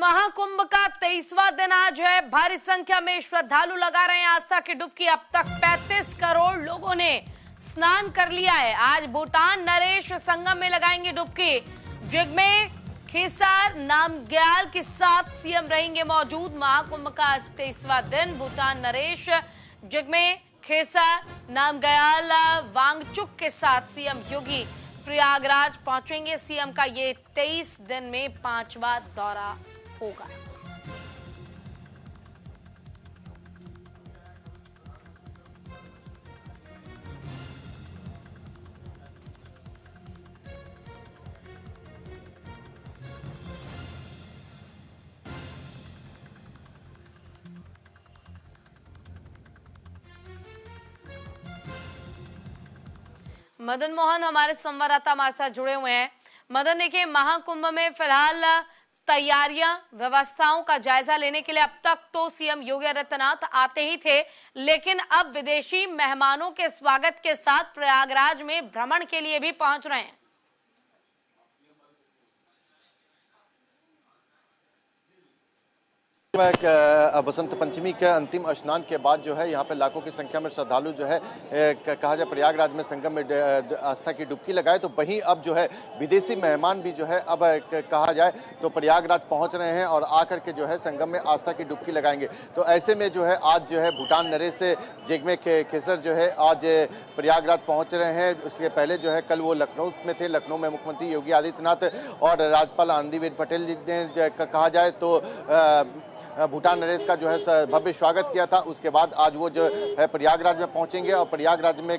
महाकुंभ का 23वां दिन आज है। भारी संख्या में श्रद्धालु लगा रहे हैं आस्था की डुबकी। अब तक 35 करोड़ लोगों ने स्नान कर लिया है। आज भूटान नरेश संगम में लगाएंगे डुबकी। जिग्मे खेसर नामग्याल के साथ सीएम रहेंगे मौजूद। महाकुंभ का आज 23वां दिन। भूटान नरेश जिग्मे खेसर नामग्याल वांगचुक के साथ सीएम योगी प्रयागराज पहुंचेंगे। सीएम का ये 23 दिन में 5वां दौरा होगा। मदन मोहन हमारे संवाददाता हमारे साथ जुड़े हुए हैं। मदन, देखिए महाकुंभ में फिलहाल तैयारियां व्यवस्थाओं का जायजा लेने के लिए अब तक तो सीएम योगी आदित्यनाथ आते ही थे, लेकिन अब विदेशी मेहमानों के स्वागत के साथ प्रयागराज में भ्रमण के लिए भी पहुंच रहे हैं। बसंत पंचमी के अंतिम स्नान के बाद जो है यहाँ पे लाखों की संख्या में श्रद्धालु जो है कहा जाए प्रयागराज में संगम में आस्था की डुबकी लगाए, तो वहीं अब जो है विदेशी मेहमान भी जो है अब कहा जाए तो प्रयागराज पहुंच रहे हैं और आकर के जो है संगम में आस्था की डुबकी लगाएंगे। तो ऐसे में जो है आज जो है भूटान नरेश से जिग्मे खेसर जो है आज प्रयागराज पहुंच रहे हैं। उसके पहले जो है कल वो लखनऊ में थे। लखनऊ में मुख्यमंत्री योगी आदित्यनाथ और राज्यपाल आनंदीबेन पटेल जी ने कहा जाए तो भूटान नरेश का जो है भव्य स्वागत किया था। उसके बाद आज वो जो है प्रयागराज में पहुंचेंगे और प्रयागराज में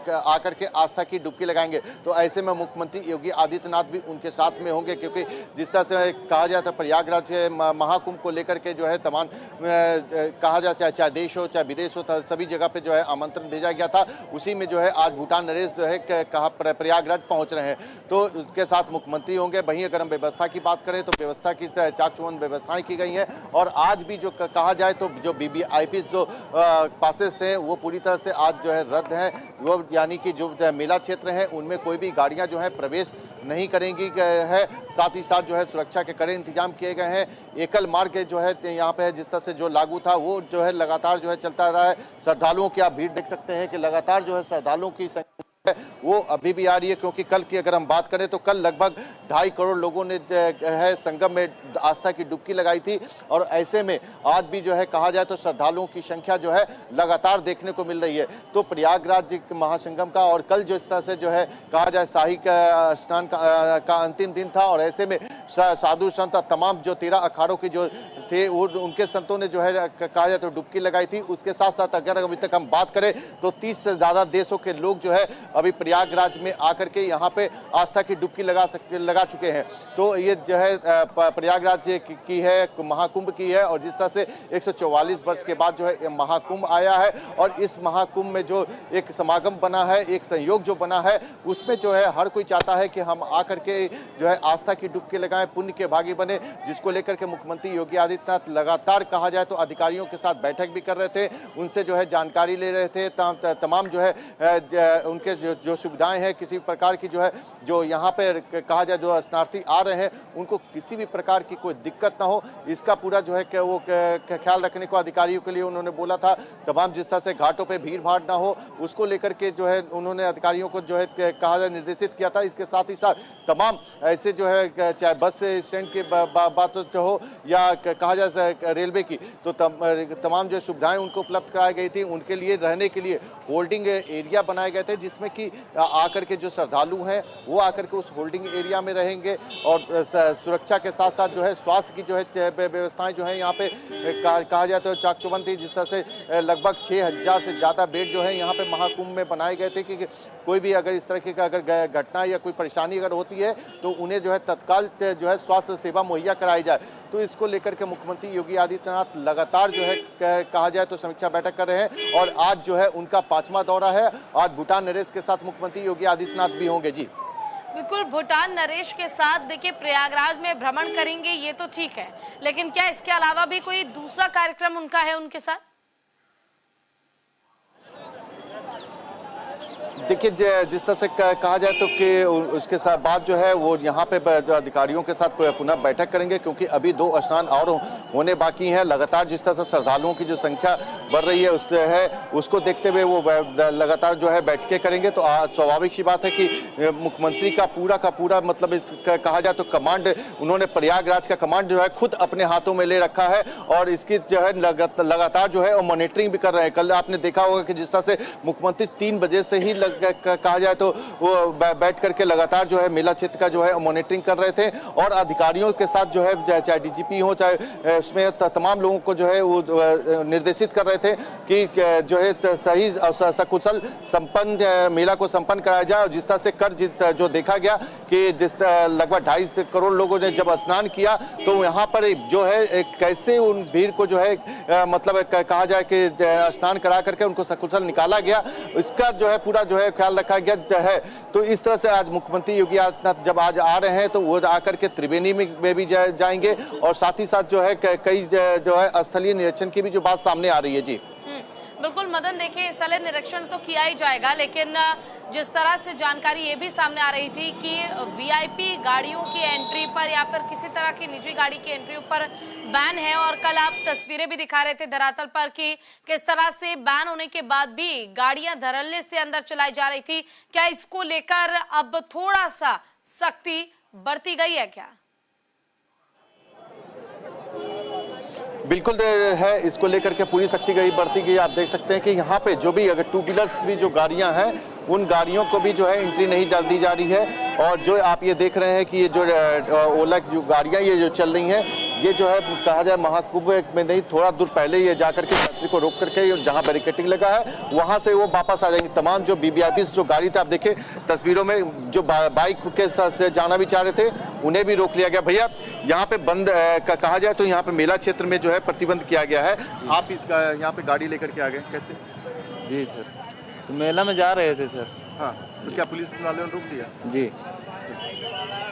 आकर के आस्था की डुबकी लगाएंगे। तो ऐसे में मुख्यमंत्री योगी आदित्यनाथ भी उनके साथ में होंगे, क्योंकि जिस तरह से कहा जाता है प्रयागराज के महाकुंभ को लेकर के जो है तमाम कहा जाए चाहे देश हो चाहे विदेश हो, सभी जगह पे जो है आमंत्रण भेजा गया था। उसी में जो है आज भूटान नरेश जो है कहा प्रयागराज पहुंच रहे हैं, तो उसके साथ मुख्यमंत्री होंगे। वहीं अगर हम व्यवस्था की बात करें तो व्यवस्था की चाक चौबंद व्यवस्थाएं की गई हैं और आज भी जो कहा जाए तो जो वीवीआईपी जो पासेस थे वो पूरी तरह से आज जो है रद्द हैं। वो यानी कि जो मेला क्षेत्र है उनमें कोई भी गाड़ियां जो है प्रवेश नहीं करेंगी है। साथ ही साथ जो है सुरक्षा के कड़े इंतजाम किए गए हैं। एकल मार्ग जो है यहाँ पे जिस तरह से जो लागू था वो जो है लगातार जो है चलता रहा है। श्रद्धालुओं की आप भीड़ देख सकते हैं कि लगातार जो है श्रद्धालुओं की वो अभी भी आ रही है, क्योंकि कल की अगर हम बात करें तो कल लगभग 2.5 करोड़ लोगों ने है संगम में आस्था की डुबकी लगाई थी। और ऐसे में आज भी जो है कहा जाए तो श्रद्धालुओं की संख्या जो है लगातार देखने को मिल रही है। तो प्रयागराज महासंगम का और कल जो इस तरह से जो है कहा जाए शाही स्नान का अंतिम दिन था और ऐसे में साधु संत तमाम जो 13 अखाड़ों की जो थे वो उनके संतों ने जो है कहा जाए तो डुबकी लगाई थी। उसके साथ साथ अगर अभी तक हम बात करें तो 30 से ज्यादा देशों के लोग जो है अभी प्रयागराज में आकर के यहाँ पे आस्था की डुबकी लगा चुके हैं। तो ये जो है प्रयागराज की है महाकुंभ की है और जिस तरह से 144 वर्ष के बाद जो है महाकुंभ आया है और इस महाकुंभ में जो एक समागम बना है, एक संयोग जो बना है, उसमें जो है हर कोई चाहता है कि हम आकर के जो है आस्था की डुबकी लगाएं, पुण्य के भागी बने, जिसको लेकर के मुख्यमंत्री योगी आदित्यनाथ लगातार कहा जाए तो अधिकारियों के साथ बैठक भी कर रहे थे, उनसे जो है जानकारी ले रहे थे। तमाम जो है उनके जो सुविधाएं हैं किसी प्रकार की जो है जो यहाँ पे कहा जाए जो स्नार्थी आ रहे हैं उनको किसी भी प्रकार की कोई दिक्कत ना हो, इसका पूरा जो है कि वो ख्याल रखने को अधिकारियों के लिए उन्होंने बोला था। तमाम जिस तरह से घाटों पे भीड़ भाड़ ना हो उसको लेकर के जो है उन्होंने अधिकारियों को जो है कहा जाए निर्देशित किया था। इसके साथ ही साथ तमाम ऐसे जो है चाहे बस स्टैंड की बात हो या कहा जाए रेलवे की, तो तमाम जो सुविधाएं उनको उपलब्ध कराई गई थी। उनके लिए रहने के लिए होल्डिंग एरिया बनाए गए थे, जिसमें कि आकर के जो श्रद्धालु हैं वो आकर के उस होल्डिंग एरिया में रहेंगे और सुरक्षा के साथ साथ जो है स्वास्थ्य की जो है व्यवस्थाएं जो है यहाँ पे कहा जाए तो चाक चौबंद थी। जिस तरह से लगभग 6000 से ज्यादा बेड जो है यहाँ पे महाकुंभ में बनाए गए थे कि कोई भी अगर इस तरह की अगर घटना या कोई परेशानी अगर होती है तो उन्हें जो है तत्काल जो है स्वास्थ्य सेवा मुहैया कराई जाए। तो इसको लेकर के मुख्यमंत्री योगी आदित्यनाथ लगातार जो है कहा जाए तो समीक्षा बैठक कर रहे हैं और आज जो है उनका 5वां दौरा है। आज भूटान नरेश के साथ मुख्यमंत्री योगी आदित्यनाथ भी होंगे। जी बिल्कुल, भूटान नरेश के साथ देखिए प्रयागराज में भ्रमण करेंगे ये तो ठीक है, लेकिन क्या इसके अलावा भी कोई दूसरा कार्यक्रम उनका है उनके साथ? देखिए जिस तरह से कहा जाए तो कि उसके साथ बाद जो है वो यहाँ पे जो अधिकारियों के साथ पुनः बैठक करेंगे, क्योंकि अभी 2 स्नान और होने बाकी हैं। लगातार जिस तरह से श्रद्धालुओं की जो संख्या बढ़ रही है उसको देखते हुए वो लगातार जो है बैठकें करेंगे। तो स्वाभाविक सी बात है कि मुख्यमंत्री का पूरा मतलब इस कहा जाए तो कमांड, उन्होंने प्रयागराज का कमांड जो है खुद अपने हाथों में ले रखा है और इसकी जो है लगातार जो है मॉनिटरिंग भी कर रहे हैं। कल आपने देखा होगा कि जिस तरह से मुख्यमंत्री 3 बजे से ही कहा जाए तो वो बैठ करके लगातार जो है मेला क्षेत्र का जो है मॉनिटरिंग कर रहे थे और अधिकारियों के साथ जो है चाहे डीजीपी हो चाहे उसमें तमाम लोगों को जो है वो निर्देशित कर रहे थे कि जो है सही सकुशल संपन्न मेला को संपन्न कराया जाए। और जिस तरह से जो देखा गया कि जिस लगभग 2.5 करोड़ लोगों ने जब स्नान किया तो यहाँ पर जो है कैसे उन भीड़ को जो है मतलब कहा जाए कि स्नान करा करके उनको सकुशल निकाला गया, इसका जो है पूरा जो है ख्याल रखा गया है। तो इस तरह से आज मुख्यमंत्री योगी आदित्यनाथ जब आज आ रहे हैं तो वो आकर के त्रिवेणी में भी जाएंगे और साथ ही साथ जो है कई जो है स्थलीय निरीक्षण की भी जो बात सामने आ रही है। जी बिल्कुल मदन, देखिए स्थलीय निरीक्षण तो किया ही जाएगा, लेकिन जिस तरह से जानकारी ये भी सामने आ रही थी कि वीआईपी गाड़ियों की एंट्री पर या फिर किसी तरह की निजी गाड़ी की एंट्री पर बैन है। और कल आप तस्वीरें भी दिखा रहे थे धरातल पर कि किस तरह से बैन होने के बाद भी गाड़ियां धड़ल्ले से अंदर चलाई जा रही थी। क्या इसको लेकर अब थोड़ा सा सख्ती बरती गई है क्या? बिल्कुल है, इसको लेकर के पूरी सख्ती बरती गई। आप देख सकते हैं कि यहाँ पे जो भी अगर 2 व्हीलर्स भी जो गाड़ियां हैं उन गाड़ियों को भी जो है एंट्री नहीं दी जा रही है। और जो आप ये देख रहे हैं कि ये जो ओला की जो गाड़ियां ये जो चल रही हैं ये जो है कहा जाए महाकुंभ में नहीं, थोड़ा दूर पहले ये जाकर के यात्री को रोक करके जहां बैरिकेडिंग लगा है वहां से वो वापस आ जाएंगे। तमाम जो वीवीआईपी जो गाड़ी थी, आप देखे तस्वीरों में, जो बाइक के साथ जाना भी चाह रहे थे उन्हें भी रोक लिया गया। भैया यहाँ पे बंद कहा जाए तो यहाँ पे मेला क्षेत्र में जो है प्रतिबंध किया गया है, आप यहाँ पे गाड़ी लेकर के आ गए, कैसे? जी सर, तो मेला में जा रहे थे सर। हाँ, तो क्या पुलिस वाले ने रोक दिया? जी।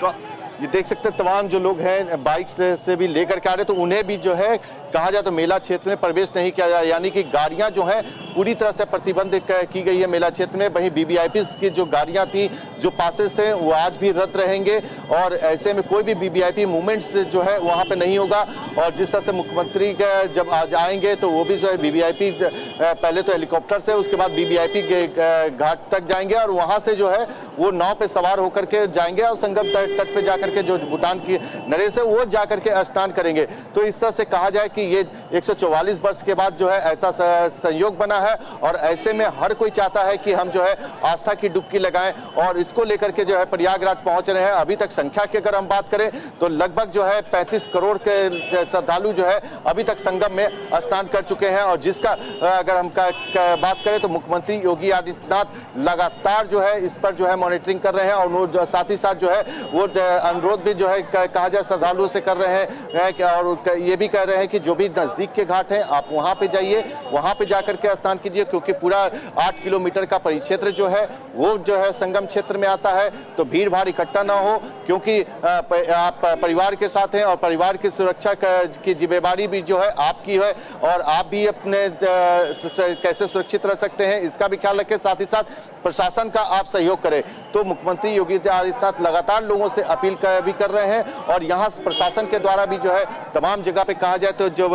तो ये देख सकते हैं तमाम जो लोग हैं बाइक से भी लेकर के आ रहे, तो उन्हें भी जो है कहा जाए तो मेला क्षेत्र में प्रवेश नहीं किया जाए, यानी कि गाड़ियां जो है पूरी तरह से प्रतिबंधित की गई है मेला क्षेत्र में। वहीं वीवीआईपी की जो गाड़ियां थी, जो पासेस थे, वो आज भी रद्द रहेंगे और ऐसे में कोई भी वीवीआईपी मूवमेंट्स जो है वहां पे नहीं होगा। और जिस तरह से मुख्यमंत्री जब आज आएंगे तो वो भी जो है वीवीआईपी पहले तो हेलीकॉप्टर से, उसके बाद वीवीआईपी के घाट तक जाएंगे और वहां से जो है वो नाव पे सवार होकर के जाएंगे और संगम तट पे जाकर के जो भूटान की नरेश है वो जाकर के स्नान करेंगे। तो इस तरह से कहा जाए कि ये 144 वर्ष के बाद जो है ऐसा संयोग बना है और ऐसे में हर कोई चाहता है कि हम जो है आस्था की डुबकी लगाएं और इसको लेकर के जो है प्रयागराज पहुंच रहे हैं। अभी तक संख्या की अगर हम बात करें तो लगभग जो है 35 करोड़ के श्रद्धालु जो है अभी तक संगम में स्नान कर चुके हैं। और जिसका अगर हम बात करें तो मुख्यमंत्री योगी आदित्यनाथ लगातार जो है इस पर जो है मॉनिटरिंग कर रहे हैं और साथ ही साथ जो है वो अनुरोध भी जो है कहा जाए श्रद्धालुओं से कर रहे हैं और ये भी कह रहे हैं कि जो भी नजदीक के घाट हैं आप वहां पे जाइए, वहां पे जाकर के स्नान कीजिए, क्योंकि पूरा 8 किलोमीटर का परिक्षेत्र जो है वो जो है संगम क्षेत्र में आता है। तो भीड़ भाड़ इकट्ठा ना हो, क्योंकि आप परिवार के साथ हैं और परिवार की सुरक्षा की जिम्मेदारी भी जो है आपकी है और आप भी अपने कैसे सुरक्षित रह सकते हैं इसका भी ख्याल रखें, साथ ही साथ प्रशासन का आप सहयोग करें। तो मुख्यमंत्री योगी आदित्यनाथ लगातार लोगों से अपील भी कर रहे हैं और यहाँ प्रशासन के द्वारा भी जो है तमाम जगह पे कहा जाए तो जो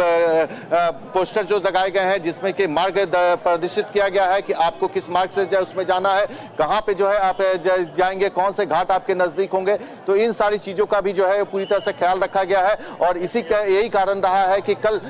पोस्टर जो लगाए गए हैं जिसमें कि मार्ग प्रदर्शित किया गया है कि आपको किस मार्ग से उसमें जाना है, कहाँ पे जो है आप जाएंगे, कौन से घाट आपके नजदीक होंगे। तो इन सारी चीजों का भी जो है पूरी तरह से ख्याल रखा गया है और इसी का यही कारण रहा है कि कल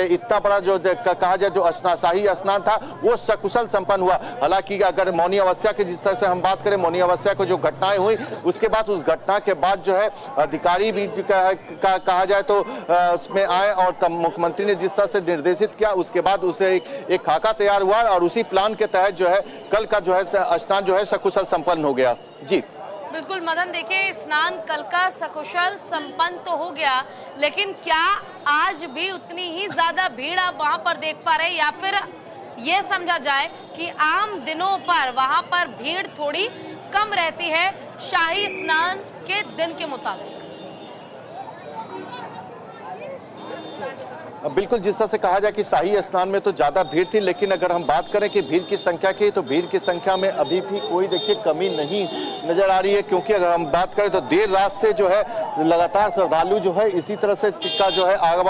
इतना बड़ा जो कहा जाए जो शाही स्नान था वो सकुशल संपन्न हुआ। हालांकि अगर मौनी अमावस्या की जिस तरह से हम बात करें, मौनी अमावस्या को जो घटनाएं हुई उसके बाद उस घटना के बाद जो है अधिकारी भी कहा जाए तो उसमें आए और मुख्यमंत्री ने जिस तरह से निर्देशित किया उसके बाद उसे एक खाका तैयार हुआ और उसी प्लान के तहत जो है कल का जो है स्नान जो है सकुशल संपन्न हो गया। जी बिल्कुल मदन, देखिए स्नान कल का सकुशल संपन्न तो हो गया, लेकिन क्या आज भी उतनी ही ज्यादा भीड़ आप वहां पर देख पा रहे या फिर ये समझा जाए कि आम दिनों पर वहां पर भीड़ थोड़ी कम रहती है शाही स्नान के दिन के मुताबिक? बिल्कुल, जिस तरह से कहा जाए कि शाही स्नान में तो ज्यादा भीड़ थी, लेकिन अगर हम बात करें कि भीड़ की संख्या की, तो भीड़ की संख्या में अभी भी कोई देखिए कमी नहीं नजर आ रही है, क्योंकि अगर हम बात करें तो देर रात से जो है लगातार श्रद्धालु जो है इसी तरह से का जो है आगमन